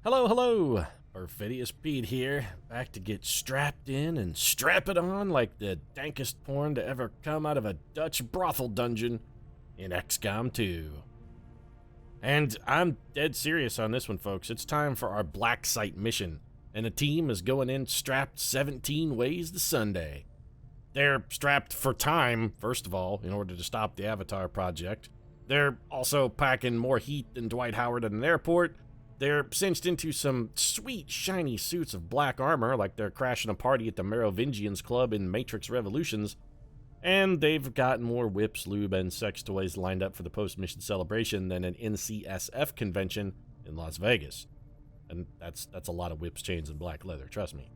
Hello, hello! Perfidious Pete here, back to get strapped in and strap it on like the dankest porn to ever come out of a Dutch brothel dungeon in XCOM 2. And I'm dead serious on this one, folks. It's time for our Black Site mission, and the team is going in strapped 17 ways to Sunday. They're strapped for time, first of all, in order to stop the Avatar project. They're also packing more heat than Dwight Howard at an airport. They're cinched into some sweet, shiny suits of black armor like they're crashing a party at the Merovingians Club in Matrix Revolutions. And they've got more whips, lube, and sex toys lined up for the post-mission celebration than an NCSF convention in Las Vegas. And that's a lot of whips, chains, and black leather, trust me.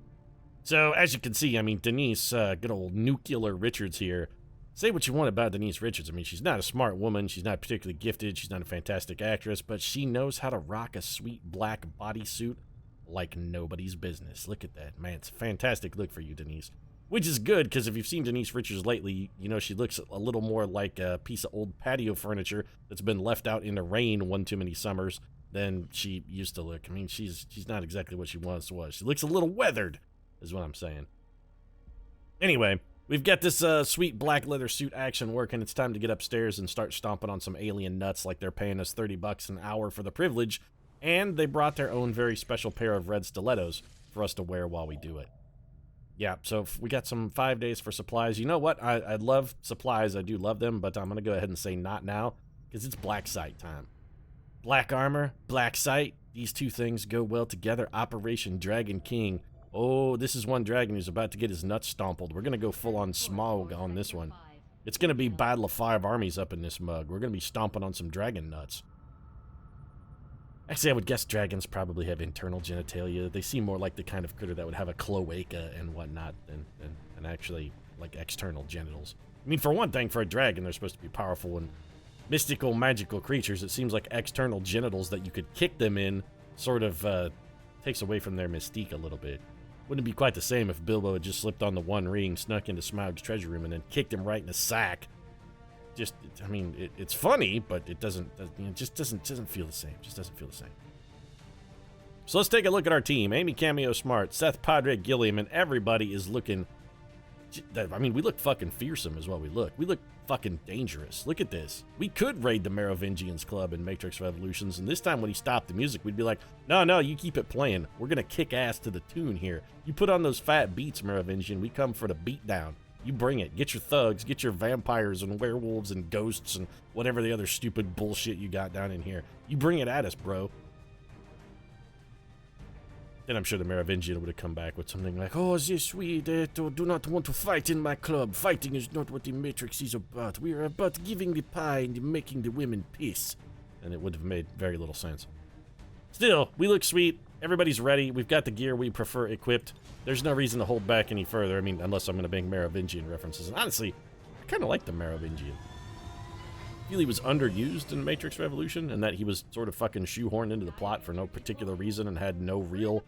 So, as you can see, I mean, Denise, good old Nuclear Richards here. Say what you want about Denise Richards. I mean, she's not a smart woman, she's not particularly gifted, she's not a fantastic actress, but she knows how to rock a sweet black bodysuit like nobody's business. Look at that, man. It's a fantastic look for you, Denise. Which is good, because if you've seen Denise Richards lately, you know she looks a little more like a piece of old patio furniture that's been left out in the rain one too many summers than she used to look. I mean, she's not exactly what she once was. She looks a little weathered, is what I'm saying. Anyway, we've got this sweet black leather suit action working. It's time to get upstairs and start stomping on some alien nuts like they're paying us $30 an hour for the privilege, and they brought their own very special pair of red stilettos for us to wear while we do it. Yeah, so we got some 5 days for supplies. You know what? I love supplies. I do love them, but I'm going to go ahead and say not now, because it's Black Site time. Black armor, Black Site, these two things go well together. Operation Dragon King. Oh, this is one dragon who's about to get his nuts stompled. We're going to go full-on smog on this one. It's going to be Battle of 5 armies up in this mug. We're going to be stomping on some dragon nuts. Actually, I would guess dragons probably have internal genitalia. They seem more like the kind of critter that would have a cloaca and whatnot than actually, like, external genitals. I mean, for one thing, for a dragon, they're supposed to be powerful and mystical, magical creatures. It seems like external genitals that you could kick them in sort of takes away from their mystique a little bit. Wouldn't it be quite the same if Bilbo had just slipped on the One Ring, snuck into Smaug's treasure room, and then kicked him right in the sack? Just, I mean, it's funny, but it doesn't, it just doesn't feel the same. Just doesn't feel the same. So let's take a look at our team. Amy Cameo Smart, Seth Padre Gilliam, and everybody is looking, I mean, we look fucking fearsome is what we look. We look fucking dangerous. Look at this. We could raid the Merovingians Club in Matrix Revolutions, and this time when he stopped the music, we'd be like, no, you keep it playing. We're gonna kick ass to the tune here. You put on those fat beats, Merovingian. We come for the beat down. You bring it. Get your thugs, get your vampires and werewolves and ghosts and whatever the other stupid bullshit you got down in here. You bring it at us, bro. Then I'm sure the Merovingian would have come back with something like, oh, yes, we do not want to fight in my club. Fighting is not what the Matrix is about. We are about giving the pie and making the women piss. And it would have made very little sense. Still, we look sweet. Everybody's ready. We've got the gear we prefer equipped. There's no reason to hold back any further. I mean, unless I'm going to bring Merovingian references. And honestly, I kind of like the Merovingian. I feel he was underused in Matrix Revolution, and that he was sort of fucking shoehorned into the plot for no particular reason and had no real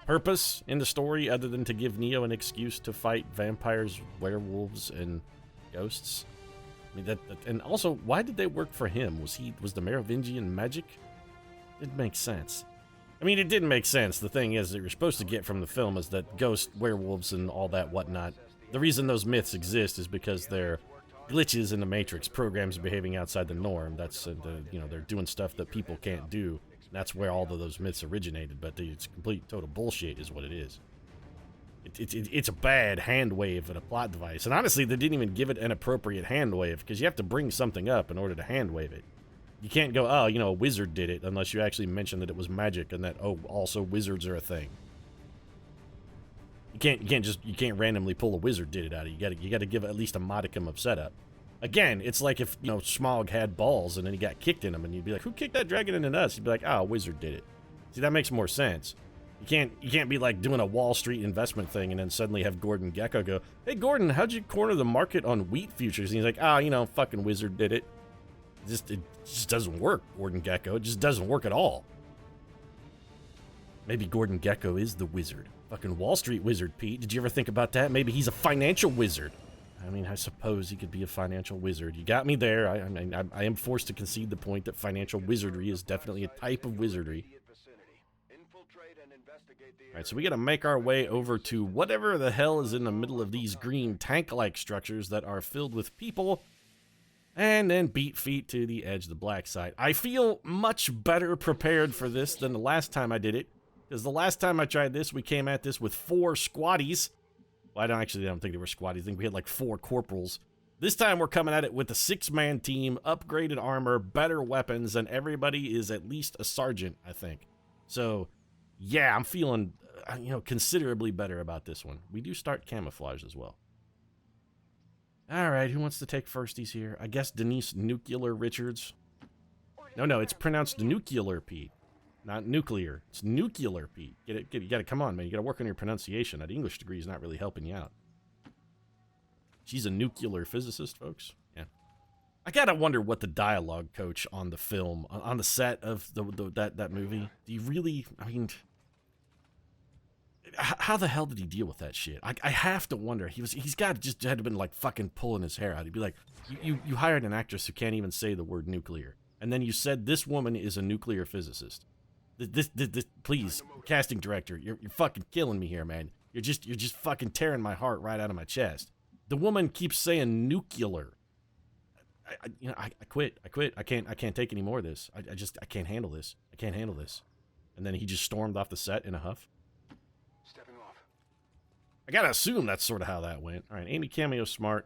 purpose in the story other than to give Neo an excuse to fight vampires, werewolves, and ghosts. I mean, and also, why did they work for him? Was the Merovingian magic? Didn't make sense. I mean, it didn't make sense. The thing is that you're supposed to get from the film is that ghosts, werewolves, and all that whatnot, the reason those myths exist is because they're glitches in the Matrix, programs behaving outside the norm. That's, they're doing stuff that people can't do. That's where all of those myths originated, but it's complete, total bullshit is what it is. It's a bad hand wave and a plot device. And honestly, they didn't even give it an appropriate hand wave, because you have to bring something up in order to hand wave it. You can't go, oh, a wizard did it, unless you actually mention that it was magic and that, oh, also wizards are a thing. You can't randomly pull a wizard did it out of you. You gotta give at least a modicum of setup. Again, it's like if, Smaug had balls and then he got kicked in them, and you'd be like, who kicked that dragon in the nuts? You'd be like, oh, a wizard did it. See, that makes more sense. You can't be like doing a Wall Street investment thing and then suddenly have Gordon Gekko go, hey, Gordon, how'd you corner the market on wheat futures? And he's like, oh, fucking wizard did it. It just doesn't work, Gordon Gekko. It just doesn't work at all. Maybe Gordon Gekko is the wizard. Fucking Wall Street wizard, Pete. Did you ever think about that? Maybe he's a financial wizard. I mean, I suppose he could be a financial wizard. You got me there. I am forced to concede the point that financial wizardry is definitely a type of wizardry. Alright, so we gotta make our way over to whatever the hell is in the middle of these green tank-like structures that are filled with people, and then beat feet to the edge of the black site. I feel much better prepared for this than the last time I did it, because the last time I tried this, we came at this with 4 squaddies. Well, I don't think they were squaddies. I think we had like 4 corporals. This time we're coming at it with a 6-man team, upgraded armor, better weapons, and everybody is at least a sergeant, I think. So, yeah, I'm feeling, considerably better about this one. We do start camouflage as well. All right, who wants to take firsties here? I guess Denise Nuclear Richards. No, it's pronounced Nuclear Pete, not nuclear. It's Nuclear Pete. You gotta come on, man. You gotta work on your pronunciation. That English degree is not really helping you out. She's a nuclear physicist, folks. Yeah. I gotta wonder what the dialogue coach on the film, on the set of that movie, do you really, how the hell did he deal with that shit? I have to wonder. He's got just had to been like fucking pulling his hair out. He'd be like, you hired an actress who can't even say the word nuclear, and then you said this woman is a nuclear physicist. This please, casting director, you're fucking killing me here, man. You're just fucking tearing my heart right out of my chest. The woman keeps saying nuclear. I quit. I can't take any more of this. I can't handle this. I can't handle this. And then he just stormed off the set in a huff. Stepping off. I gotta assume that's sort of how that went. All right, Amy Cameo smart.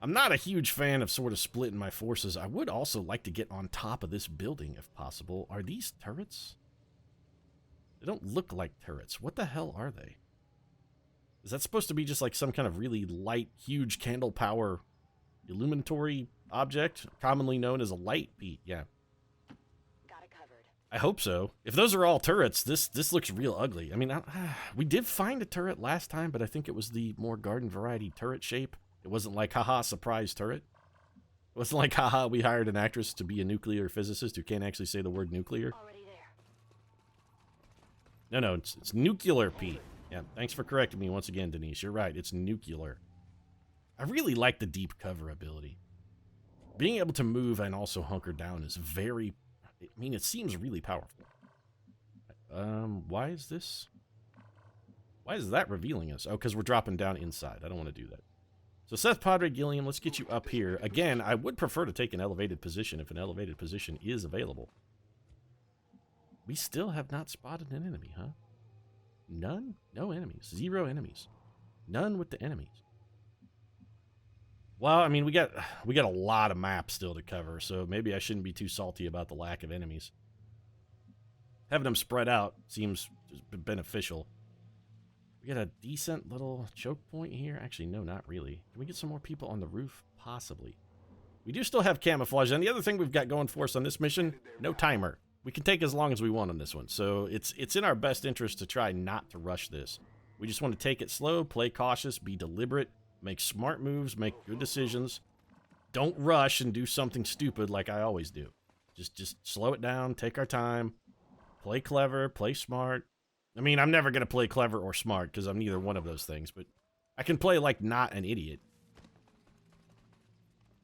I'm not a huge fan of sort of splitting my forces. I would also like to get on top of this building if possible. Are these turrets? They don't look like turrets. What the hell are they? Is that supposed to be just like some kind of really light, huge candle power illuminatory object, commonly known as a light, Pete? Yeah. Got it covered. I hope so. If those are all turrets, this looks real ugly. I mean, we did find a turret last time, but I think it was the more garden variety turret shape. It wasn't like, haha, surprise turret. It wasn't like, haha, we hired an actress to be a nuclear physicist who can't actually say the word nuclear. Already there. No, it's nuclear, Pete. Yeah, thanks for correcting me once again, Denise. You're right, it's nuclear. I really like the deep cover ability. Being able to move and also hunker down is very... it seems really powerful. Why is this? Why is that revealing us? Oh, because we're dropping down inside. I don't want to do that. So Seth Padre Gilliam, let's get you up here. Again, I would prefer to take an elevated position if an elevated position is available. We still have not spotted an enemy, huh? None? No enemies. 0 enemies. None with the enemies. Well, we got a lot of maps still to cover, so maybe I shouldn't be too salty about the lack of enemies. Having them spread out seems beneficial. We got a decent little choke point here. Actually, no, not really. Can we get some more people on the roof? Possibly. We do still have camouflage, and the other thing we've got going for us on this mission, no timer. We can take as long as we want on this one, so it's in our best interest to try not to rush this. We just want to take it slow, play cautious, be deliberate, make smart moves, make good decisions. Don't rush and do something stupid like I always do. Just slow it down, take our time, play clever, play smart. I'm never going to play clever or smart because I'm neither one of those things, but I can play like not an idiot.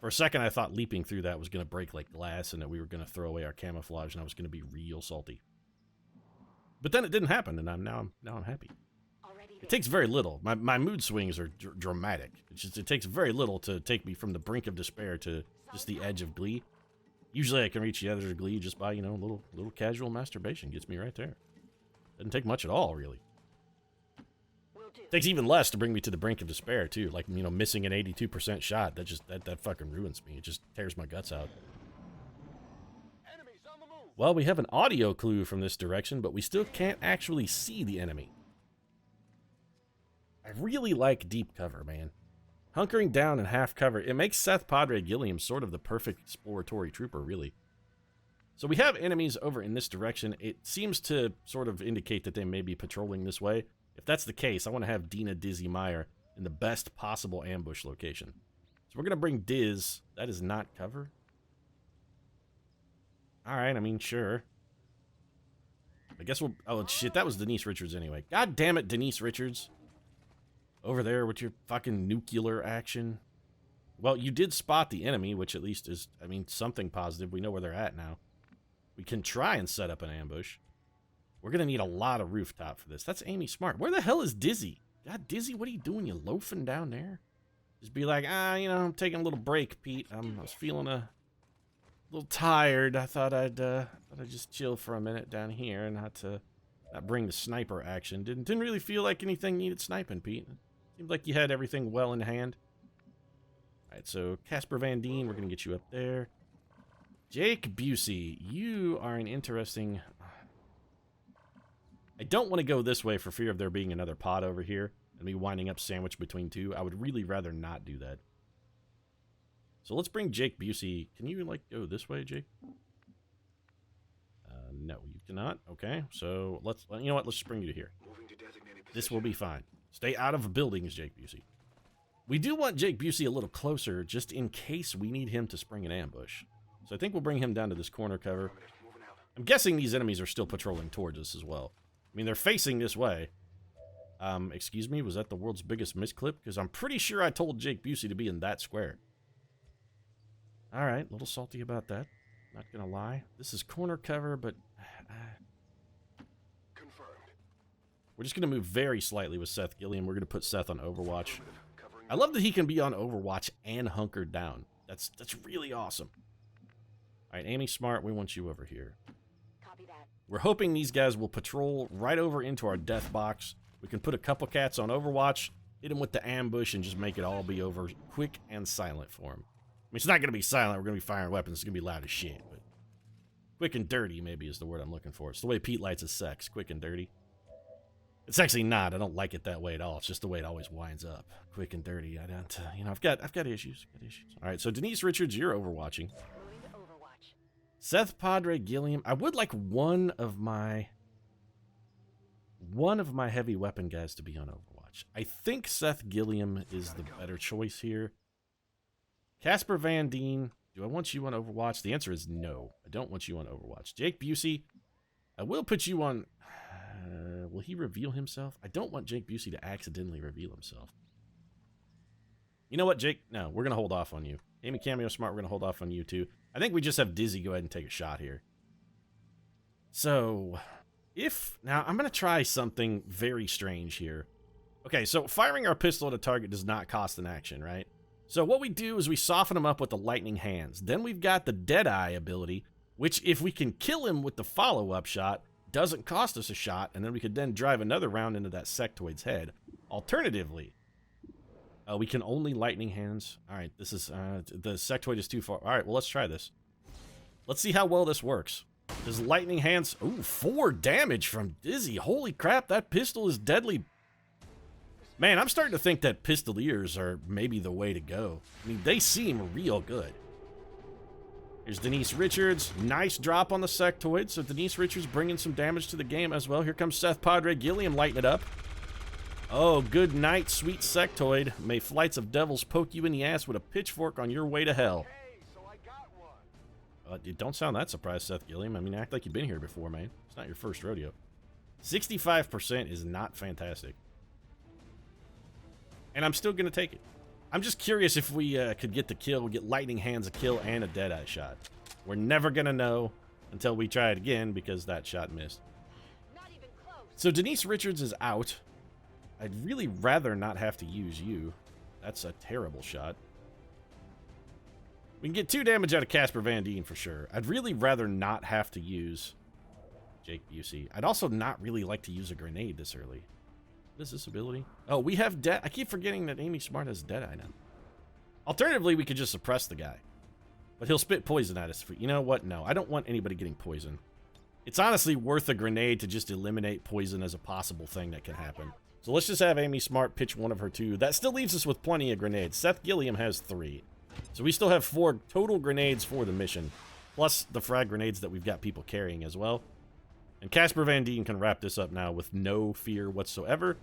For a second, I thought leaping through that was going to break like glass and that we were going to throw away our camouflage and I was going to be real salty. But then it didn't happen, and now I'm happy. It takes very little. My mood swings are dramatic. It takes very little to take me from the brink of despair to just the edge of glee. Usually I can reach the edge of glee just by, little casual masturbation. Gets me right there. Doesn't take much at all, really. It takes even less to bring me to the brink of despair, too. Like, missing an 82% shot. That fucking ruins me. It just tears my guts out. Enemies on the move. Well, we have an audio clue from this direction, but we still can't actually see the enemy. I really like deep cover, man. Hunkering down in half cover, it makes Seth Padre Gilliam sort of the perfect exploratory trooper, really. So we have enemies over in this direction. It seems to sort of indicate that they may be patrolling this way. If that's the case, I want to have Dina Dizzy Meyer in the best possible ambush location. So we're going to bring Diz. That is not cover. Alright, sure. I guess we'll... Oh, shit, that was Denise Richards anyway. God damn it, Denise Richards. Over there with your fucking nuclear action. Well, you did spot the enemy, which at least is, something positive. We know where they're at now. We can try and set up an ambush. We're going to need a lot of rooftop for this. That's Amy Smart. Where the hell is Dizzy? God, Dizzy, what are you doing? You loafing down there? Just be like, you know, I'm taking a little break, Pete. I was feeling a little tired. I thought I'd just chill for a minute down here and not bring the sniper action. Didn't really feel like anything needed sniping, Pete. Seemed like you had everything well in hand. All right, so Casper Van Dien, we're going to get you up there. Jake Busey, you are an interesting... I don't want to go this way for fear of there being another pod over here and me winding up sandwiched between two. I would really rather not do that. So let's bring Jake Busey. Can you, like, go this way, Jake? No, you cannot. Okay, so let's... You know what? Let's just bring you to here. This will be fine. Stay out of buildings, Jake Busey. We do want Jake Busey a little closer just in case we need him to spring an ambush. So I think we'll bring him down to this corner cover. I'm guessing these enemies are still patrolling towards us as well. I mean, they're facing this way. Excuse me, was that the world's biggest misclip? Because I'm pretty sure I told Jake Busey to be in that square. Alright, a little salty about that. Not gonna lie. This is corner cover, but... Confirmed. We're just gonna move very slightly with Seth Gilliam. We're gonna put Seth on Overwatch. I love that he can be on Overwatch and hunkered down. That's really awesome. Alright, Amy Smart, we want you over here. Copy that. We're hoping these guys will patrol right over into our death box. We can put a couple cats on Overwatch, hit them with the ambush, and just make it all be over quick and silent for them. I mean, it's not going to be silent. We're going to be firing weapons. It's going to be loud as shit. But quick and dirty, maybe, is the word I'm looking for. It's the way Pete likes his sex. Quick and dirty. It's actually not. I don't like it that way at all. It's just the way it always winds up. Quick and dirty. I don't, you know, I've got issues. All right, so Denise Richards, you're overwatching. Moving to Overwatch. Seth Padre Gilliam. I would like one of my heavy weapon guys to be on Overwatch. I think Seth Gilliam is the better choice here. Casper Van Dien, do I want you on Overwatch? The answer is no. I don't want you on Overwatch. Jake Busey, I will put you on... will he reveal himself? I don't want Jake Busey to accidentally reveal himself. You know what, Jake? No, we're going to hold off on you. Amy Cameo Smart, we're going to hold off on you too. I think we just have Dizzy go ahead and take a shot here. So, now, I'm going to try something very strange here. Okay, so firing our pistol at a target does not cost an action, right? So what we do is we soften them up with the lightning hands. Then we've got the Deadeye ability, which if we can kill him with the follow-up shot, doesn't cost us a shot, and then we could then drive another round into that sectoid's head. Alternatively, we can only lightning hands. All right, this is, the sectoid is too far. All right, well, let's try this. Let's see how well this works. Does lightning hands... Ooh, 4 damage from Dizzy. Holy crap, that pistol is deadly. Man, I'm starting to think that pistoliers are maybe the way to go. I mean, they seem real good. Here's Denise Richards. Nice drop on the sectoid. So Denise Richards bringing some damage to the game as well. Here comes Seth Padre Gilliam lighting it up. Oh, good night, sweet sectoid. May flights of devils poke you in the ass with a pitchfork on your way to hell. Hey, so I got one. You don't sound that surprised, Seth Gilliam. I mean, act like you've been here before, man. It's not your first rodeo. 65% is not fantastic. And I'm still going to take it. I'm just curious if we could get the kill, get lightning hands a kill and a Deadeye shot. We're never going to know until we try it again because that shot missed. Not even close. So Denise Richards is out. I'd really rather not have to use you. That's a terrible shot. We can get 2 damage out of Casper Van Dien for sure. I'd really rather not have to use Jake Busey. I'd also not really like to use a grenade this early. What is this ability? Oh, we have I keep forgetting that Amy Smart has Deadeye now. Alternatively, we could just suppress the guy. But he'll spit poison at us. You know what? No, I don't want anybody getting poison. It's honestly worth a grenade to just eliminate poison as a possible thing that can happen. So let's just have Amy Smart pitch one of her 2. That still leaves us with plenty of grenades. Seth Gilliam has 3. So we still have 4 total grenades for the mission. Plus the frag grenades that we've got people carrying as well. And Casper Van Dien can wrap this up now with no fear whatsoever.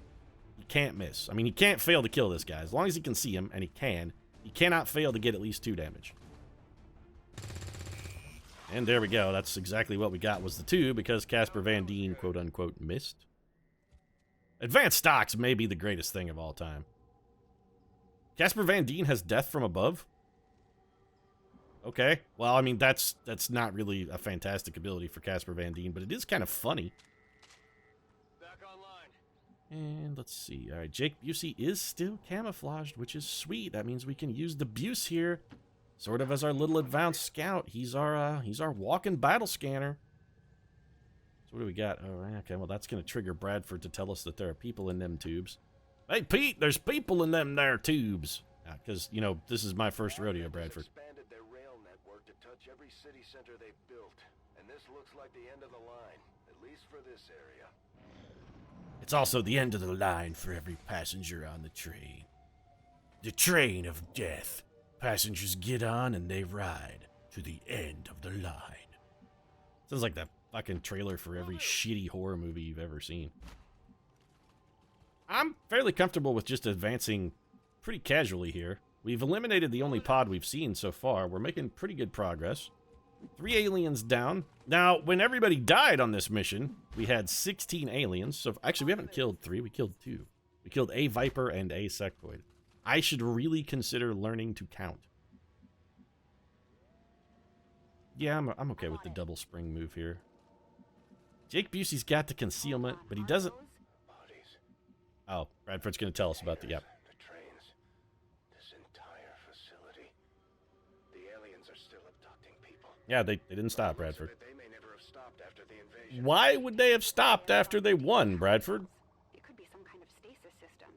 He can't miss. I mean, he can't fail to kill this guy. As long as he can see him, and he cannot fail to get at least 2 damage. And there we go. That's exactly what we got was the 2 because Casper Van Dien, quote-unquote, missed. Advanced stocks may be the greatest thing of all time. Casper Van Dien has death from above? Okay. Well, I mean, that's not really a fantastic ability for Casper Van Dien, but it is kind of funny. And let's see. All right, Jake Busey is still camouflaged, which is sweet. That means we can use the Buse here, sort of as our little advanced scout. He's our walking battle scanner. So what do we got? Oh, okay. Well, that's going to trigger Bradford to tell us that there are people in them tubes. Hey, Pete, there's people in them there tubes. Because, you know, this is my first rodeo, Bradford. Expanded their rail network to touch every city center they've built, and this looks like the end of the line, at least for this area. It's also the end of the line for every passenger on the train. The train of death. Passengers get on and they ride to the end of the line. Sounds like that fucking trailer for every shitty horror movie you've ever seen. I'm fairly comfortable with just advancing pretty casually here. We've eliminated the only pod we've seen so far. We're making pretty good progress. 3 aliens down. Now, when everybody died on this mission, we had 16 aliens. So, actually, we haven't killed 3. We killed 2. We killed a Viper and a Sectoid. I should really consider learning to count. Yeah, I'm okay with the double spring move here. Jake Busey's got the concealment, but he doesn't... Bodies, Oh, Bradford's going to tell us about the... Yep. the trains, this entire facility. The aliens are still abducting people. Yeah, they didn't stop, Bradford. But they may never have stopped after the invasion. Why would they have stopped after they won, Bradford? It could be some kind of stasis system.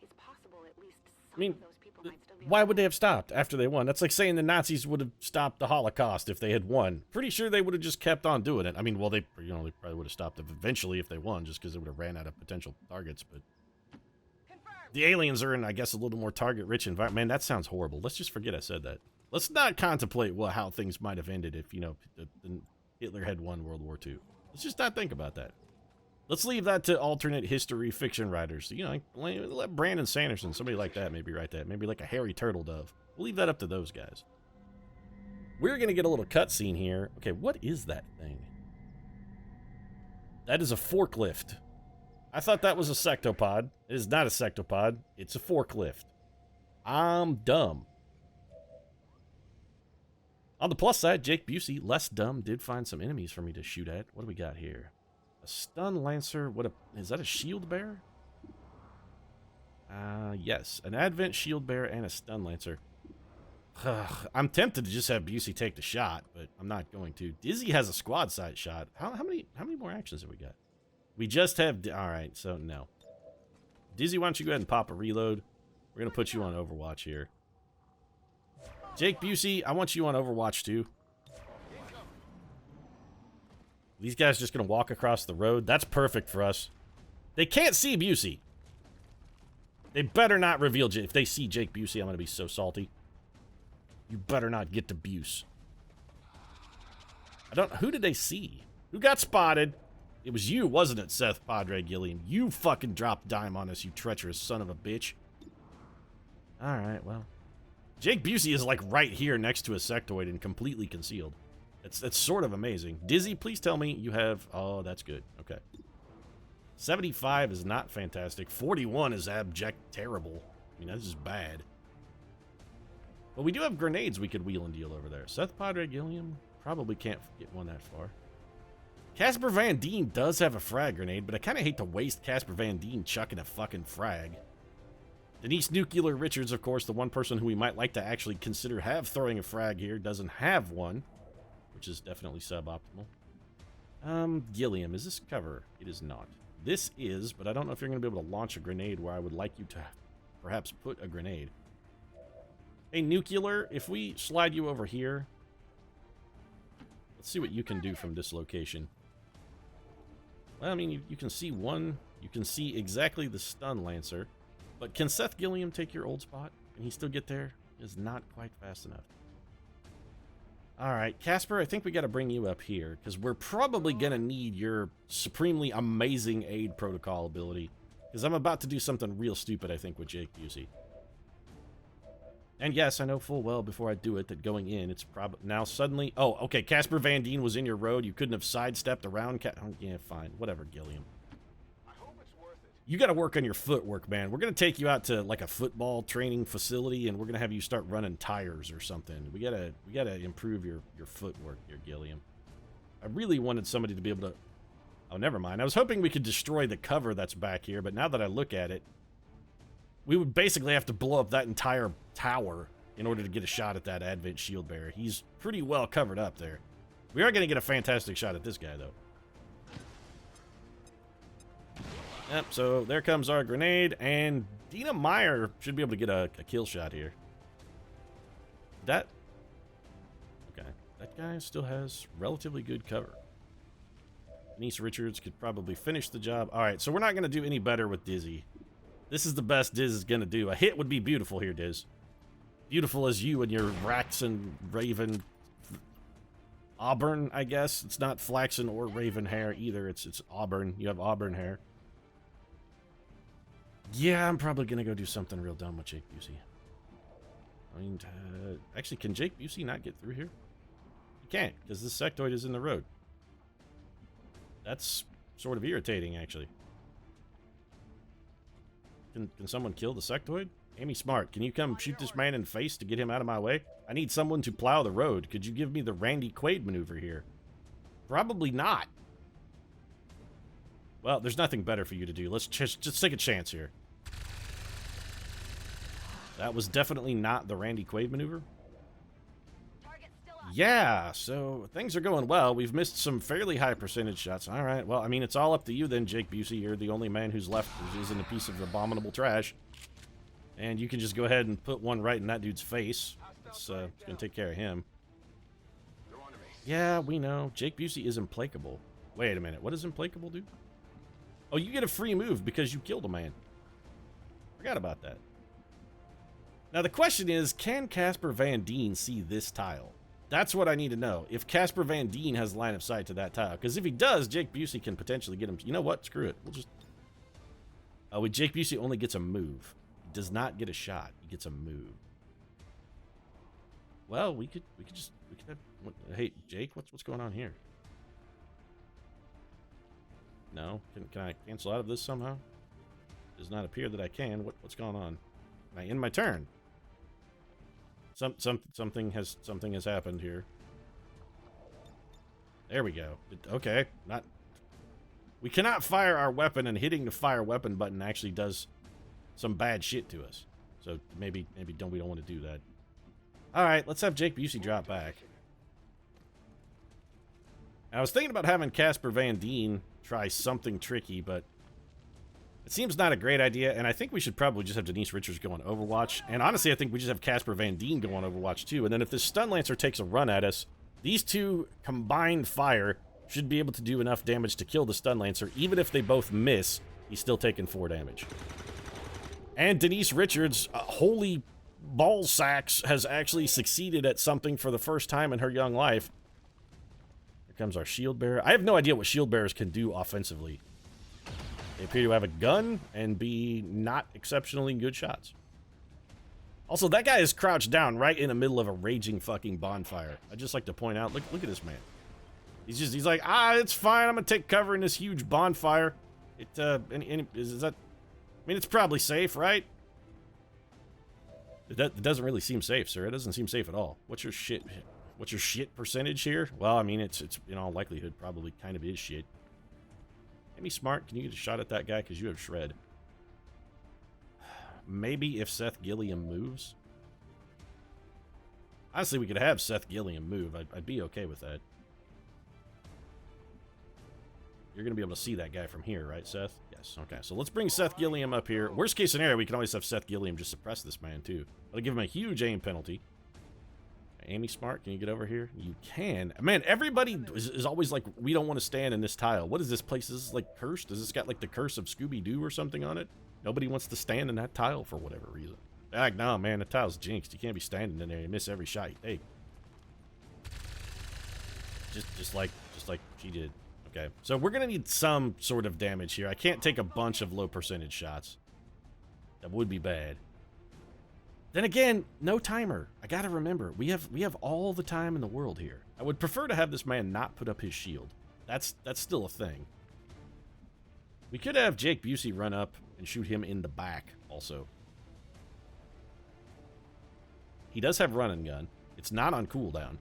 It's possible at least some I mean, of those people might still be why would they have stopped after they won? That's like saying the Nazis would have stopped the Holocaust if they had won. Pretty sure they would have just kept on doing it. I mean, well, they probably would have stopped it eventually if they won, just because they would have ran out of potential targets. But the aliens are in, I guess, a little more target-rich environment. Man, that sounds horrible. Let's just forget I said that. Let's not contemplate how things might have ended if, Hitler had won World War II. Let's just not think about that. Let's leave that to alternate history fiction writers. Let Brandon Sanderson, somebody like that, maybe write that. Maybe like a Harry Turtledove. We'll leave that up to those guys. We're going to get a little cutscene here. Okay, what is that thing? That is a forklift. I thought that was a sectopod. It is not a sectopod. It's a forklift. I'm dumb. On the plus side, Jake Busey, less dumb, did find some enemies for me to shoot at. What do we got here? A stun lancer. Is that a shield bearer? Yes. An advent shield bearer and a stun lancer. I'm tempted to just have Busey take the shot, but I'm not going to. Dizzy has a squad side shot. How many more actions have we got? We just have... Alright, so no. Dizzy, why don't you go ahead and pop a reload? We're going to put you on Overwatch here. Jake Busey, I want you on Overwatch too. These guys just going to walk across the road. That's perfect for us. They can't see Busey. They better not reveal... If they see Jake Busey, I'm going to be so salty. You better not get to Buse. Who did they see? Who got spotted? It was you, wasn't it, Seth Padre Gilliam? You fucking dropped dime on us, you treacherous son of a bitch. Alright, well. Jake Busey is like right here next to a sectoid and completely concealed. It's sort of amazing. Dizzy, please tell me you have... Oh, that's good. Okay. 75 is not fantastic. 41 is abject terrible. I mean, that's just bad. But we do have grenades we could wheel and deal over there. Seth Padre Gilliam probably can't get one that far. Casper Van Dien does have a frag grenade, but I kind of hate to waste Casper Van Dien chucking a fucking frag. Denise Nuclear Richards, of course, the one person who we might like to actually consider throwing a frag here, doesn't have one, which is definitely suboptimal. Gilliam, is this cover? It is not. This is, but I don't know if you're going to be able to launch a grenade where I would like you to perhaps put a grenade. Hey, Nuclear, if we slide you over here, let's see what you can do from this location. Well, I mean, you can see one. You can see exactly the stun lancer. But can Seth Gilliam take your old spot? Can he still get there? Is not quite fast enough. Alright, Casper, I think we got to bring you up here, because we're probably going to need your supremely amazing aid protocol ability. Because I'm about to do something real stupid, I think, with Jake Busey. And yes, I know full well before I do it that going in, it's probably... Now suddenly... Oh, okay, Casper Van Dien was in your road. You couldn't have sidestepped around... Oh, yeah, fine. Whatever, Gilliam. You got to work on your footwork, man. We're going to take you out to like a football training facility, and we're going to have you start running tires or something. We gotta improve your footwork here, Gilliam. I really wanted somebody to be able to... Oh, never mind. I was hoping we could destroy the cover that's back here, but now that I look at it, we would basically have to blow up that entire tower in order to get a shot at that Advent shield bearer. He's pretty well covered up there. We are going to get a fantastic shot at this guy, though. Yep, so there comes our grenade, and Dina Meyer should be able to get a kill shot here. Okay. That guy still has relatively good cover. Denise Richards could probably finish the job. All right, so we're not going to do any better with Dizzy. This is the best Diz is going to do. A hit would be beautiful here, Diz. Beautiful as you and your Raxen Raven Auburn, I guess. It's not flaxen or raven hair either. It's auburn. You have auburn hair. Yeah, I'm probably going to go do something real dumb with Jake Busey. I mean, actually, can Jake Busey not get through here? He can't, because this sectoid is in the road. That's sort of irritating, actually. Can someone kill the sectoid? Amy Smart, can you come shoot this man in the face to get him out of my way? I need someone to plow the road. Could you give me the Randy Quaid maneuver here? Probably not. Well, there's nothing better for you to do. Let's just take a chance here. That was definitely not the Randy Quaid maneuver. Yeah, so things are going well. We've missed some fairly high percentage shots. All right, well, I mean, it's all up to you then, Jake Busey. You're the only man who's left is in a piece of abominable trash. And you can just go ahead and put one right in that dude's face. It's going to take care of him. Yeah, we know. Jake Busey is implacable. Wait a minute. What does implacable do? Oh, you get a free move because you killed a man. Forgot about that. Now, the question is, can Casper Van Dien see this tile? That's what I need to know. If Casper Van Dien has line of sight to that tile. Because if he does, Jake Busey can potentially get him. You know what? Screw it. We'll just... Oh, Jake Busey only gets a move. He does not get a shot. He gets a move. Well, we could have... Hey, Jake, what's going on here? No? Can I cancel out of this somehow? Does not appear that I can. What's going on? Am I in my turn? Something has happened here. There we go. Okay, we cannot fire our weapon, and hitting the fire weapon button actually does some bad shit to us. So maybe we don't want to do that. All right, let's have Jake Busey drop back. I was thinking about having Casper Van Dien try something tricky, but it seems not a great idea, and I think we should probably just have Denise Richards go on Overwatch. And honestly, I think we just have Casper Van Dien go on Overwatch too. And then if this Stun Lancer takes a run at us, these two combined fire should be able to do enough damage to kill the Stun Lancer. Even if they both miss, he's still taking 4 damage. And Denise Richards, holy ball sacks, has actually succeeded at something for the first time in her young life. Here comes our shield bearer. I have no idea what shield bearers can do offensively. They appear to have a gun and be not exceptionally good shots. Also, that guy is crouched down right in the middle of a raging fucking bonfire. I'd just like to point out, look at this man. He's like, it's fine. I'm gonna take cover in this huge bonfire. Is that? I mean, it's probably safe, right? It doesn't really seem safe, sir. It doesn't seem safe at all. What's your shit percentage here? Well, I mean, it's in all likelihood probably kind of is shit. Amy Smart, can you get a shot at that guy? Because you have shred. Maybe if Seth Gilliam moves. Honestly, we could have Seth Gilliam move. I'd be okay with that. You're going to be able to see that guy from here, right, Seth? Yes. Okay, so let's bring Seth Gilliam up here. Worst case scenario, we can always have Seth Gilliam just suppress this man, too. That'll give him a huge aim penalty. Amy Smart, can you get over here? You can. Man, everybody is always like, we don't want to stand in this tile. What is this place? Is this like cursed? Does this got like the curse of Scooby-Doo or something on it? Nobody wants to stand in that tile for whatever reason. Like, no, man, the tile's jinxed. You can't be standing in there. You miss every shot you take. Just like she did. Okay, so we're gonna need some sort of damage here. I can't take a bunch of low percentage shots. That would be bad. Then again, no timer. I gotta remember, we have all the time in the world here. I would prefer to have this man not put up his shield. That's still a thing. We could have Jake Busey run up and shoot him in the back also. He does have run and gun. It's not on cooldown.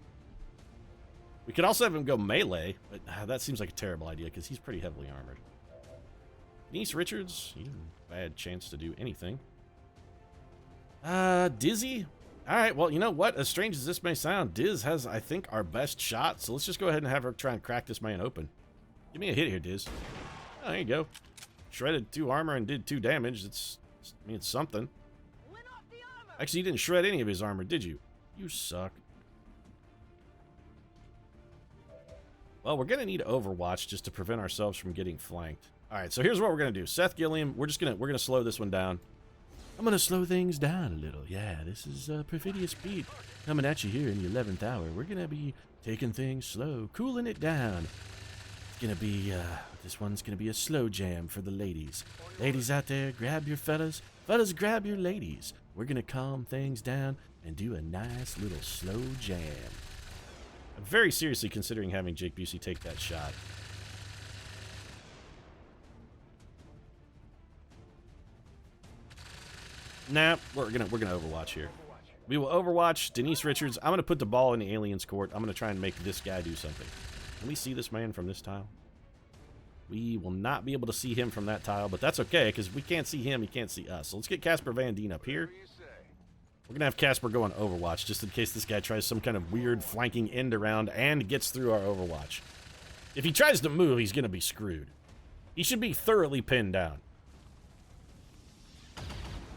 We could also have him go melee, but that seems like a terrible idea because he's pretty heavily armored. Denise Richards, you have a bad chance to do anything. Dizzy? Alright, well, you know what? As strange as this may sound, Diz has, I think, our best shot, so let's just go ahead and have her try and crack this man open. Give me a hit here, Diz. Oh, there you go. Shredded 2 armor and did 2 damage. I mean, it's something. Actually, you didn't shred any of his armor, did you? You suck. Well, we're gonna need Overwatch just to prevent ourselves from getting flanked. All right, so here's what we're gonna do. Seth Gilliam, we're gonna slow this one down. I'm gonna slow things down a little. Yeah, this is Perfidious Pete coming at you here in the 11th hour. We're gonna be taking things slow, cooling it down. It's gonna be this one's gonna be a slow jam for the ladies. Ladies out there, grab your fellas. Fellas, grab your ladies. We're gonna calm things down and do a nice little slow jam. I'm very seriously considering having Jake Busey take that shot. Nah, we're gonna Overwatch here. We will Overwatch Denise Richards. I'm gonna put the ball in the alien's court. I'm gonna try and make this guy do something. Can we see this man from this tile? We will not be able to see him from that tile, but that's okay because we can't see him. He can't see us. So let's get Casper Van Dien up here. We're gonna have Casper go on Overwatch just in case this guy tries some kind of weird flanking end around and gets through our Overwatch. If he tries to move, he's gonna be screwed. He should be thoroughly pinned down.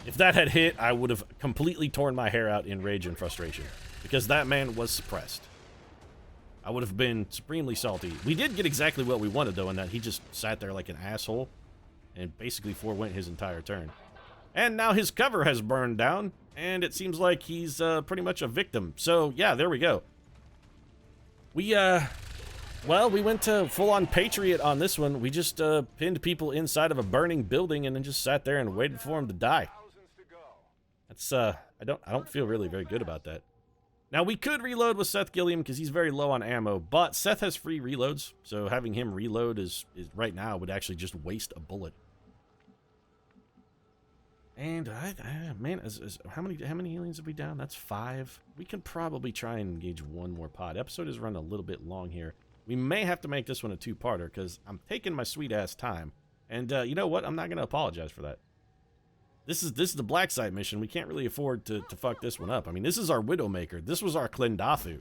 If that had hit, I would have completely torn my hair out in rage and frustration because that man was suppressed. I would have been supremely salty. We did get exactly what we wanted, though, in that he just sat there like an asshole and basically forewent his entire turn. And now his cover has burned down, and it seems like he's pretty much a victim. So, yeah, there we go. Well, we went to full-on Patriot on this one. We just pinned people inside of a burning building and then just sat there and waited for them to die. That's, I don't feel really very good about that. Now, we could reload with Seth Gilliam because he's very low on ammo, but Seth has free reloads, so having him reload is right now would actually just waste a bullet. And, man, how many aliens have we down? That's 5. We can probably try and engage one more pod. Episode is run a little bit long here. We may have to make this one a 2-parter because I'm taking my sweet-ass time. And, you know what? I'm not going to apologize for that. This is the Black Site mission. We can't really afford to fuck this one up. I mean, this is our Widowmaker. This was our Klendathu.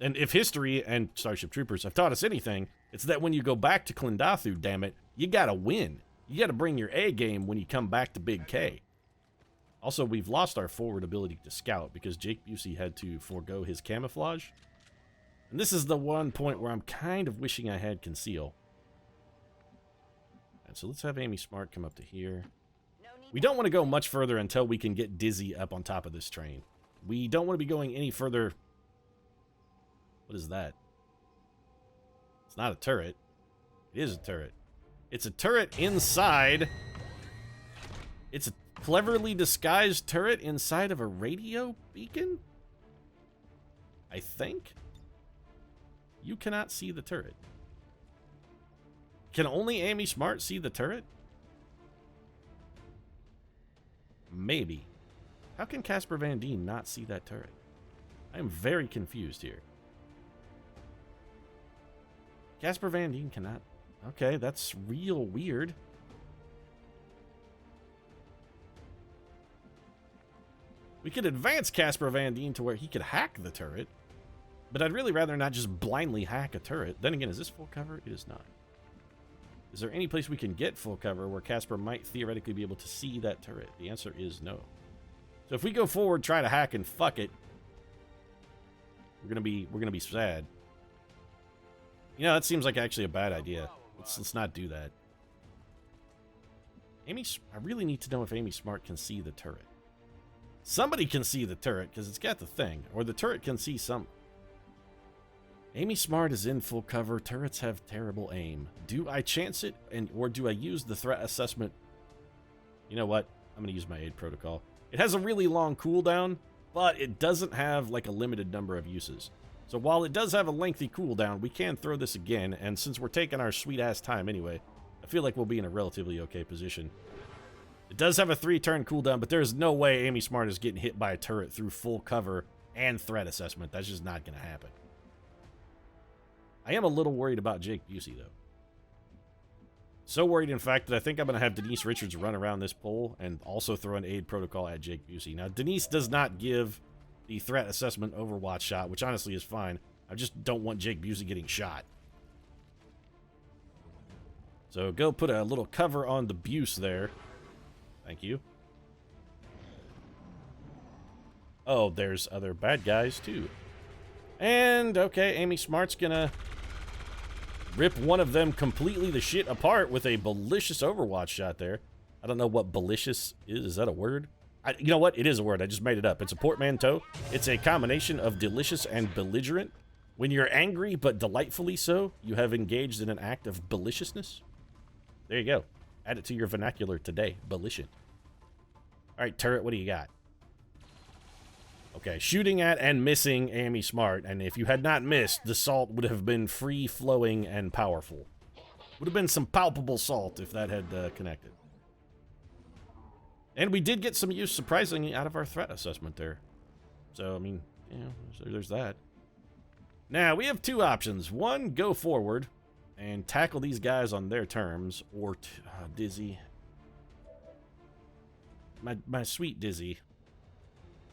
And if history and Starship Troopers have taught us anything, it's that when you go back to Klendathu, damn it, you gotta win. You gotta bring your A game when you come back to Big K. Also, we've lost our forward ability to scout because Jake Busey had to forego his camouflage. And this is the one point where I'm kind of wishing I had conceal. And so let's have Amy Smart come up to here. We don't want to go much further until we can get Dizzy up on top of this train. We don't want to be going any further. What is that? It's not a turret. It is a turret. It's a turret inside. It's a cleverly disguised turret inside of a radio beacon? I think. You cannot see the turret. Can only Amy Smart see the turret? Maybe. How can Casper Van Dien not see that turret? I am very confused here. Casper Van Dien cannot... Okay, that's real weird. We could advance Casper Van Dien to where he could hack the turret, but I'd really rather not just blindly hack a turret. Then again, is this full cover? It is not. Is there any place we can get full cover where Casper might theoretically be able to see that turret? The answer is no. So if we go forward, try to hack and fuck it, we're gonna be sad. You know, that seems like actually a bad idea. Let's not do that. I really need to know if Amy Smart can see the turret. Somebody can see the turret because it's got the thing, or the turret can see some. Amy Smart is in full cover. Turrets have terrible aim. Do I chance it, or do I use the threat assessment? You know what? I'm going to use my aid protocol. It has a really long cooldown, but it doesn't have like a limited number of uses. So while it does have a lengthy cooldown, we can throw this again, and since we're taking our sweet-ass time anyway, I feel like we'll be in a relatively okay position. It does have a 3-turn cooldown, but there's no way Amy Smart is getting hit by a turret through full cover and threat assessment. That's just not going to happen. I am a little worried about Jake Busey, though. So worried, in fact, that I think I'm going to have Denise Richards run around this pole and also throw an aid protocol at Jake Busey. Now, Denise does not give the threat assessment Overwatch shot, which honestly is fine. I just don't want Jake Busey getting shot. So go put a little cover on the Buse there. Thank you. Oh, there's other bad guys, too. And, okay, Amy Smart's gonna rip one of them completely the shit apart with a malicious Overwatch shot there. I don't know what malicious is. Is that a word? You know what? It is a word. I just made it up. It's a portmanteau. It's a combination of delicious and belligerent. When you're angry, but delightfully so, you have engaged in an act of beliciousness. There you go. Add it to your vernacular today. Bellicient. All right, turret, what do you got? Okay, shooting at and missing Amy Smart, and if you had not missed, the salt would have been free-flowing and powerful. Would have been some palpable salt if that had connected. And we did get some use, surprisingly, out of our threat assessment there. So, I mean, you know, so there's that. Now, we have two options. One, go forward and tackle these guys on their terms, or Dizzy. My sweet Dizzy.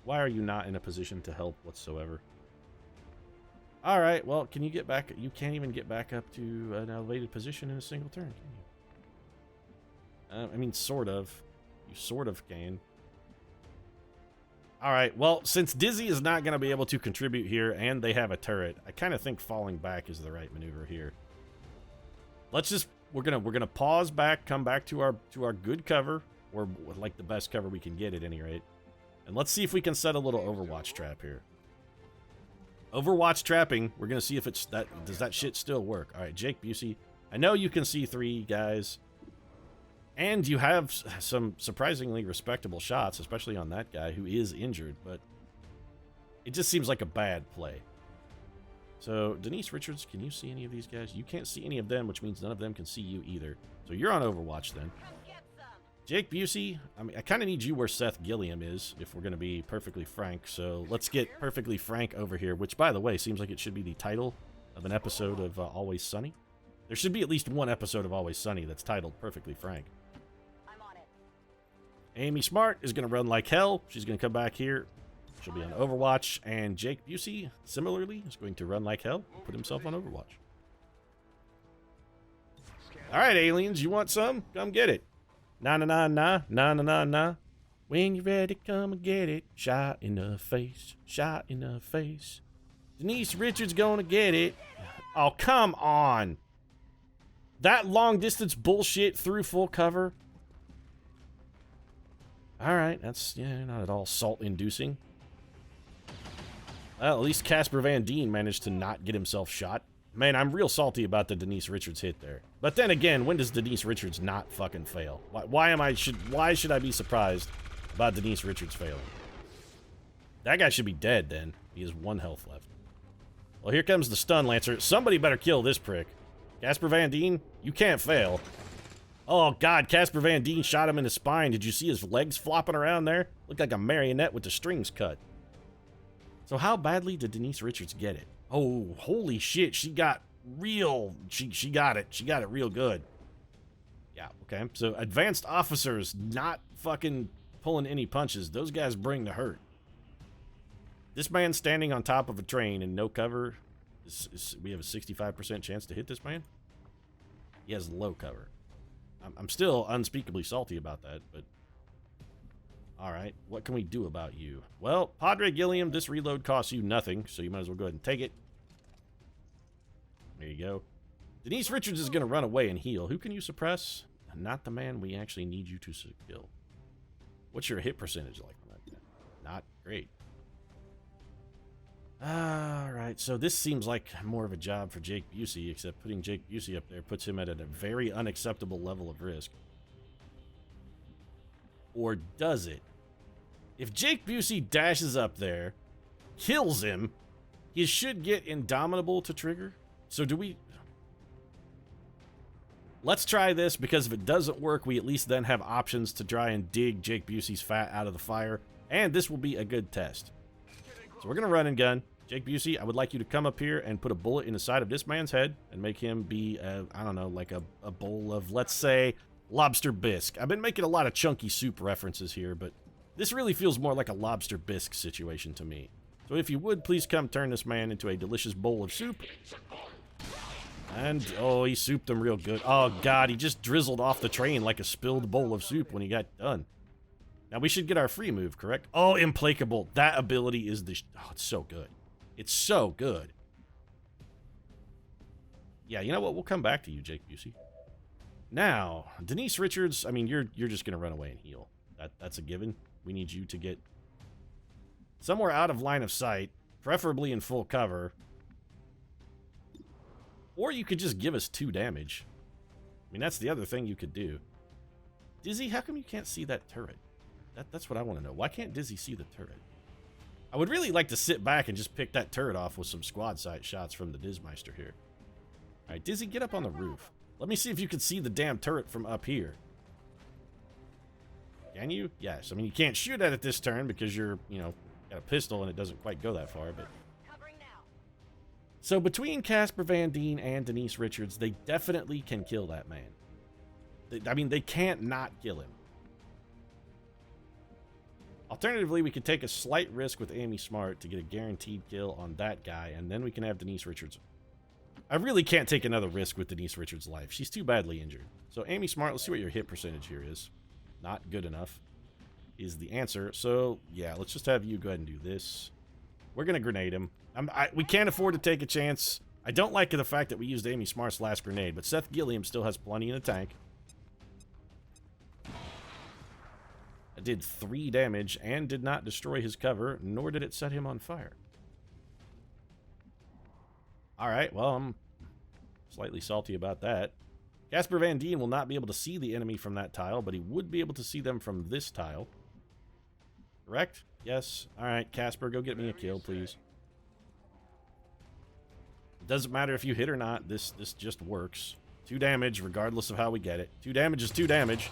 Why are you not in a position to help whatsoever? All right, well, can you get back? You can't even get back up to an elevated position in a single turn, can you? I mean, sort of. You sort of can. All right, well, since Dizzy is not going to be able to contribute here, and they have a turret, I kind of think falling back is the right maneuver here. Let's just we're gonna pause back, come back to our good cover, or like the best cover we can get at any rate. And let's see if we can set a little Overwatch trap here. Overwatch trapping, we're going to see if it's does that shit still work. All right, Jake Busey. I know you can see three guys. And you have some surprisingly respectable shots, especially on that guy who is injured, but it just seems like a bad play. So, Denise Richards, can you see any of these guys? You can't see any of them, which means none of them can see you either. So you're on Overwatch then. Jake Busey, I mean, I kind of need you where Seth Gilliam is, if we're going to be perfectly frank. So let's get Perfectly Frank over here, which, by the way, seems like it should be the title of an episode of Always Sunny. There should be at least one episode of Always Sunny that's titled Perfectly Frank. I'm on it. Amy Smart is going to run like hell. She's going to come back here. She'll be on Overwatch. And Jake Busey, similarly, is going to run like hell and put himself on Overwatch. All right, aliens, you want some? Come get it. Nah, nah, nah, nah, nah, nah, nah, nah. When you're ready, come and get it. Shot in the face, shot in the face. Denise Richards gonna get it. Oh, come on. That long distance bullshit through full cover. All right, that's, yeah, not at all salt-inducing. Well, at least Casper Van Dien managed to not get himself shot. Man, I'm real salty about the Denise Richards hit there. But then again, when does Denise Richards not fucking fail? Why should I be surprised about Denise Richards failing? That guy should be dead then. He has 1 health left. Well, here comes the stun lancer. Somebody better kill this prick. Casper Van Dien, you can't fail. Oh god, Casper Van Dien shot him in the spine. Did you see his legs flopping around there? Looked like a marionette with the strings cut. So how badly did Denise Richards get it? Oh, holy shit, she got real, she got it. She got it real good. Yeah, okay. So advanced officers not fucking pulling any punches. Those guys bring the hurt. This man standing on top of a train in no cover, we have a 65% chance to hit this man. He has low cover. I'm still unspeakably salty about that, but... Alright, what can we do about you? Well, Padre Gilliam, this reload costs you nothing, so you might as well go ahead and take it. There you go. Denise Richards is going to run away and heal. Who can you suppress? Not the man we actually need you to kill. What's your hit percentage like on that? Not great. Alright, so this seems like more of a job for Jake Busey, except putting Jake Busey up there puts him at a very unacceptable level of risk. Or does it? If Jake Busey dashes up there, kills him, he should get Indomitable to trigger. So do we... Let's try this, because if it doesn't work, we at least then have options to try and dig Jake Busey's fat out of the fire. And this will be a good test. So we're going to run and gun. Jake Busey, I would like you to come up here and put a bullet in the side of this man's head and make him be, I don't know, like a bowl of, let's say, lobster bisque. I've been making a lot of chunky soup references here, but this really feels more like a lobster bisque situation to me. So if you would, please come turn this man into a delicious bowl of soup. And, oh, he souped him real good. Oh, God, he just drizzled off the train like a spilled bowl of soup when he got done. Now, we should get our free move, correct? Oh, implacable. That ability is the... Oh, it's so good. It's so good. Yeah, you know what? We'll come back to you, Jake Busey. Now, Denise Richards, I mean, you're just going to run away and heal. That's a given. We need you to get somewhere out of line of sight, preferably in full cover. Or you could just give us 2 damage. I mean, that's the other thing you could do. Dizzy, how come you can't see that turret? That's what I want to know. Why can't Dizzy see the turret? I would really like to sit back and just pick that turret off with some squad sight shots from the Dizmeister here. Alright, Dizzy, get up on the roof. Let me see if you can see the damn turret from up here. Can you? Yes. I mean, you can't shoot at it this turn because you're, you know, got a pistol and it doesn't quite go that far, but... So between Casper Van Dien and Denise Richards, they definitely can kill that man. I mean, they can't not kill him. Alternatively, we could take a slight risk with Amy Smart to get a guaranteed kill on that guy, and then we can have Denise Richards. I really can't take another risk with Denise Richards' life. She's too badly injured. So Amy Smart, let's see what your hit percentage here is. Not good enough is the answer. So, yeah, let's just have you go ahead and do this. We're going to grenade him. We can't afford to take a chance. I don't like the fact that we used Amy Smart's last grenade, but Seth Gilliam still has plenty in the tank. I did 3 damage and did not destroy his cover, nor did it set him on fire. Alright, well, I'm slightly salty about that. Casper Van Dien will not be able to see the enemy from that tile, but he would be able to see them from this tile. Correct? Yes. Alright, Casper, go get me a kill, please. It doesn't matter if you hit or not. This just works. 2 damage, regardless of how we get it. 2 damage is 2 damage.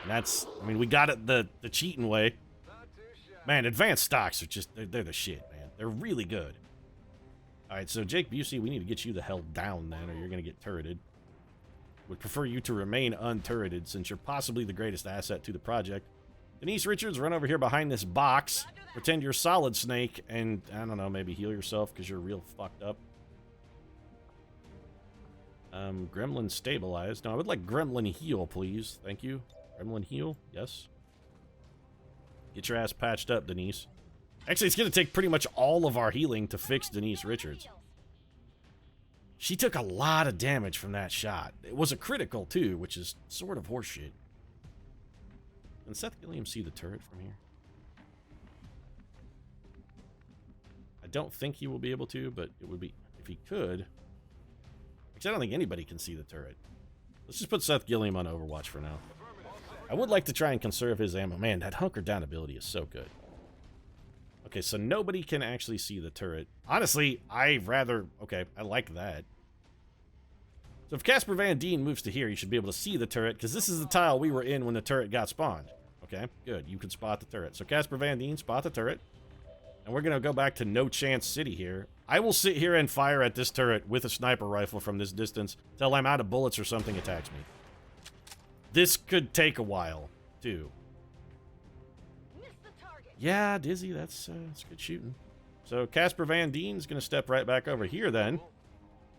And that's, I mean, we got it the cheating way. Man, advanced stocks are just, they're the shit, man. They're really good. Alright, so Jake Busey, we need to get you the hell down then, or you're going to get turreted. Would prefer you to remain unturreted, since you're possibly the greatest asset to the project. Denise Richards, run over here behind this box. Pretend you're Solid Snake, and, I don't know, maybe heal yourself, because you're real fucked up. Gremlin stabilized. No, I would like Gremlin heal, please. Thank you. Gremlin heal? Yes. Get your ass patched up, Denise. Actually, it's going to take pretty much all of our healing to fix Denise Richards. She took a lot of damage from that shot. It was a critical, too, which is sort of horseshit. Can Seth Gilliam see the turret from here? I don't think he will be able to, but it would be... If he could... Because I don't think anybody can see the turret. Let's just put Seth Gilliam on Overwatch for now. I would like to try and conserve his ammo. Man, that hunker down ability is so good. Okay, so nobody can actually see the turret. Honestly, I rather... Okay, I like that. So if Casper Van Dien moves to here, you should be able to see the turret, because this is the tile we were in when the turret got spawned. Okay, good. You can spot the turret. So Casper Van Dien, spot the turret. And we're going to go back to No Chance City here. I will sit here and fire at this turret with a sniper rifle from this distance till I'm out of bullets or something attacks me. This could take a while, too. Yeah, Dizzy, that's good shooting. So Casper Van Dien is going to step right back over here then,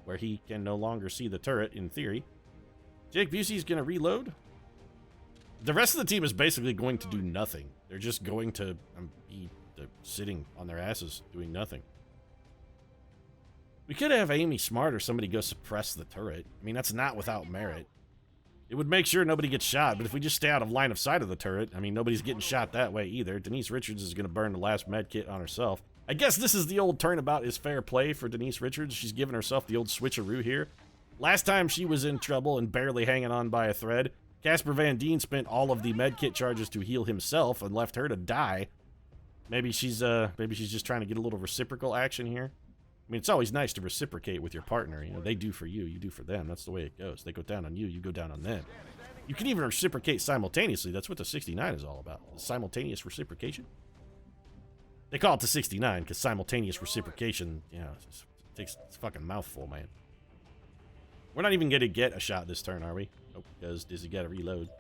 where he can no longer see the turret, in theory. Jake Busey's going to reload. The rest of the team is basically going to do nothing. They're just going to be sitting on their asses doing nothing. We could have Amy Smart or somebody go suppress the turret. I mean, that's not without merit. It would make sure nobody gets shot, but if we just stay out of line of sight of the turret, I mean, nobody's getting shot that way either. Denise Richards is going to burn the last med kit on herself. I guess this is the old turnabout is fair play for Denise Richards. She's giving herself the old switcheroo here. Last time she was in trouble and barely hanging on by a thread, Casper Van Dien spent all of the med kit charges to heal himself and left her to die. Maybe she's just trying to get a little reciprocal action here. I mean, it's always nice to reciprocate with your partner. You know, they do for you, you do for them. That's the way it goes. They go down on you, you go down on them. You can even reciprocate simultaneously. That's what the 69 is all about. Simultaneous reciprocation. They call it the 69 because simultaneous reciprocation, you know, it takes it's a fucking mouthful, man. We're not even going to get a shot this turn, are we? Nope, because Dizzy got to reload.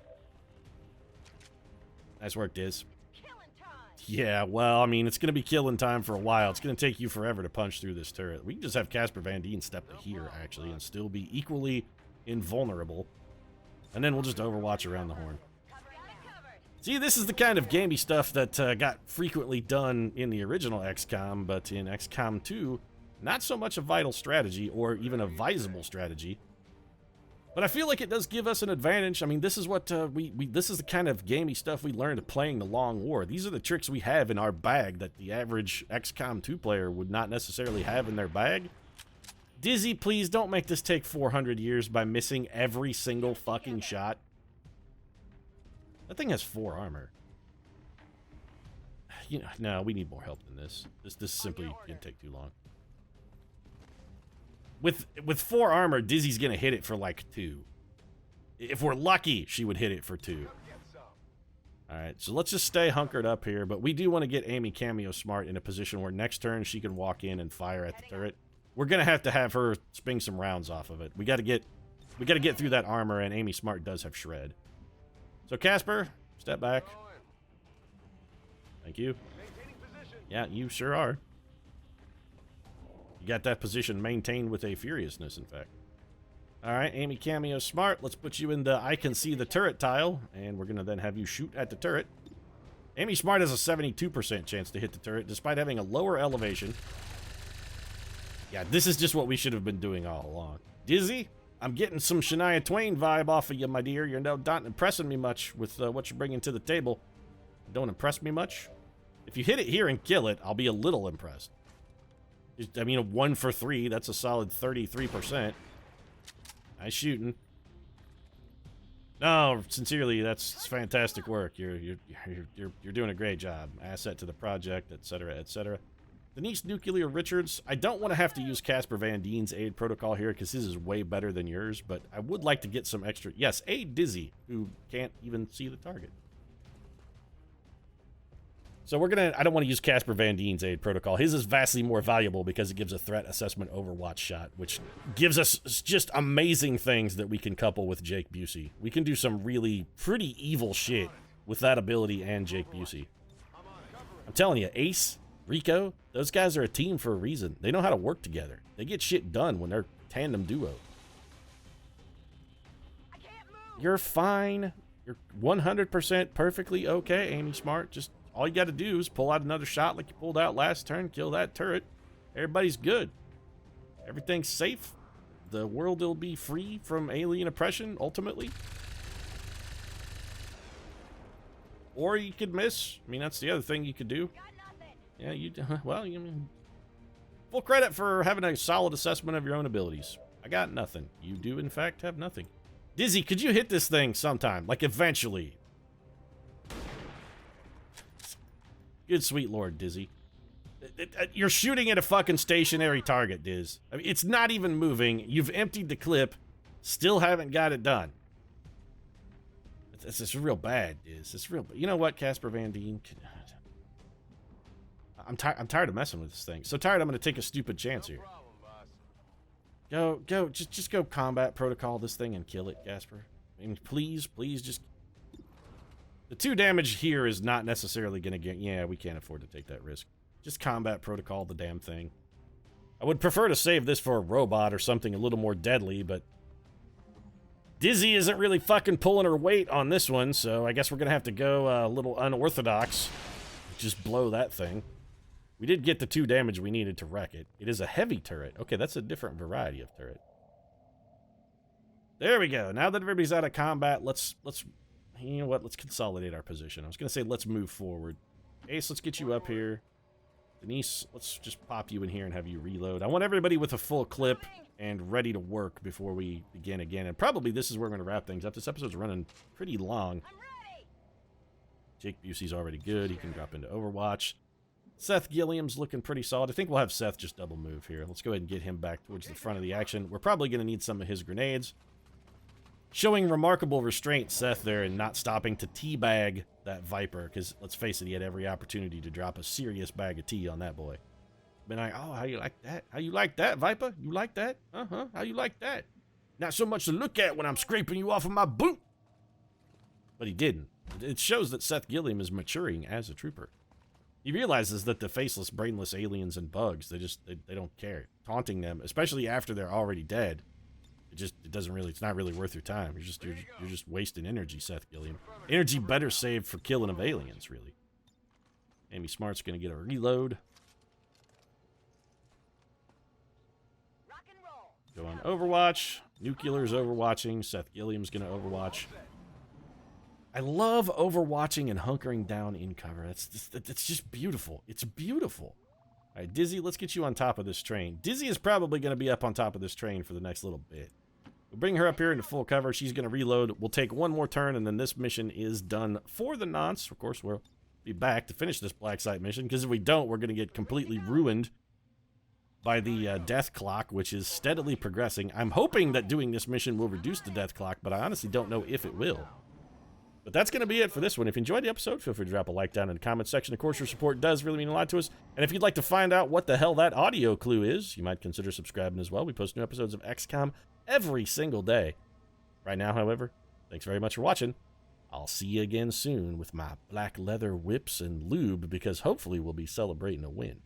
Nice work, Diz. Yeah, well, I mean, it's going to be killing time for a while. It's going to take you forever to punch through this turret. We can just have Casper Van Dien step to here, actually, and still be equally invulnerable. And then we'll just overwatch around the horn. See, this is the kind of gamey stuff that got frequently done in the original XCOM, but in XCOM 2, not so much a vital strategy, or even a visible strategy. But I feel like it does give us an advantage. I mean, this is what this is the kind of gamey stuff we learned playing the Long War. These are the tricks we have in our bag that the average XCOM 2 player would not necessarily have in their bag. Dizzy, please don't make this take 400 years by missing every single fucking shot. That thing has 4 armor. You know, no, we need more help than this. This simply didn't take too long. With 4 armor, Dizzy's gonna hit it for like 2. If we're lucky, she would hit it for 2. Alright, so let's just stay hunkered up here, but we do want to get Amy Cameo Smart in a position where next turn she can walk in and fire at the turret. We're gonna have to have her sping some rounds off of it. We gotta get through that armor, and Amy Smart does have shred. So Casper, step back. Thank you. Yeah, you sure are. You got that position maintained with a furiousness, in fact. Alright, Amy Cameo Smart. Let's put you in the I can see the turret tile, and we're going to then have you shoot at the turret. Amy Smart has a 72% chance to hit the turret, despite having a lower elevation. Yeah, this is just what we should have been doing all along. Dizzy, I'm getting some Shania Twain vibe off of you, my dear. You're not impressing me much with what you're bringing to the table. Don't impress me much. If you hit it here and kill it, I'll be a little impressed. I mean, a 1 for 3, that's a solid 33%. Nice shooting. No, sincerely, that's fantastic work. You're doing a great job. Asset to the project, etc., etc. Denise Nuclear Richards, I don't want to have to use Casper Van Dien's aid protocol here because his is way better than yours, but I would like to get some extra. Yes, aid Dizzy, who can't even see the target. So we're gonna, I don't want to use Casper Van Dien's aid protocol. His is vastly more valuable because it gives a threat assessment overwatch shot, which gives us just amazing things that we can couple with Jake Busey. We can do some really pretty evil shit with that ability and Jake Busey. I'm telling you, Ace, Rico, those guys are a team for a reason. They know how to work together. They get shit done when they're tandem duo. You're fine. You're 100% perfectly okay, Amy Smart. Just all you got to do is pull out another shot like you pulled out last turn, kill that turret. Everybody's good. Everything's safe. The world will be free from alien oppression, ultimately. Or you could miss. I mean, that's the other thing you could do. Yeah, well, you mean, full credit for having a solid assessment of your own abilities. I got nothing. You do, in fact, have nothing. Dizzy, could you hit this thing sometime? Like, eventually. Good sweet lord, Dizzy. You're shooting at a fucking stationary target, Diz. I mean, it's not even moving. You've emptied the clip. Still haven't got it done. It's real bad, Diz. It's real. You know what, Casper Van Dien? I'm tired of messing with this thing. So tired I'm going to take a stupid chance here. Go, just go combat protocol this thing and kill it, Casper. I mean, please, just... The 2 damage here is not necessarily going to get... Yeah, we can't afford to take that risk. Just combat protocol the damn thing. I would prefer to save this for a robot or something a little more deadly, but... Dizzy isn't really fucking pulling her weight on this one, so I guess we're going to have to go a little unorthodox. Just blow that thing. We did get the 2 damage we needed to wreck it. It is a heavy turret. Okay, that's a different variety of turret. There we go. Now that everybody's out of combat, let's... You know what? Let's consolidate our position. I was going to say let's move forward. Ace, let's get you up here. Denise, let's just pop you in here and have you reload. I want everybody with a full clip and ready to work before we begin again. And probably this is where we're going to wrap things up. This episode's running pretty long. Jake Busey's already good. He can drop into Overwatch. Seth Gilliam's looking pretty solid. I think we'll have Seth just double move here. Let's go ahead and get him back towards the front of the action. We're probably going to need some of his grenades. Showing remarkable restraint, Seth, there, and not stopping to teabag that Viper, because let's face it, he had every opportunity to drop a serious bag of tea on that boy. Been like, oh, how you like that? How you like that, Viper? You like that? Uh-huh, how you like that? Not so much to look at when I'm scraping you off of my boot. But he didn't. It shows that Seth Gilliam is maturing as a trooper. He realizes that the faceless, brainless aliens and bugs, they don't care. Taunting them, especially after they're already dead, it's not really worth your time. You're just wasting energy, Seth Gilliam. Energy better saved for killing of aliens, really. Amy Smart's gonna get a reload. Go on Overwatch. Nuclear's overwatching. Seth Gilliam's gonna overwatch. I love overwatching and hunkering down in cover. It's just beautiful. It's beautiful. All right, Dizzy, let's get you on top of this train. Dizzy is probably going to be up on top of this train for the next little bit. We'll bring her up here into full cover. She's going to reload. We'll take one more turn, and then this mission is done for the nonce. Of course, we'll be back to finish this Black Site mission, because if we don't, we're going to get completely ruined by the death clock, which is steadily progressing. I'm hoping that doing this mission will reduce the death clock, but I honestly don't know if it will. But that's going to be it for this one. If you enjoyed the episode, feel free to drop a like down in the comment section. Of course, your support does really mean a lot to us. And if you'd like to find out what the hell that audio clue is, you might consider subscribing as well. We post new episodes of XCOM every single day. Right now, however, thanks very much for watching. I'll see you again soon with my black leather whips and lube, because hopefully we'll be celebrating a win.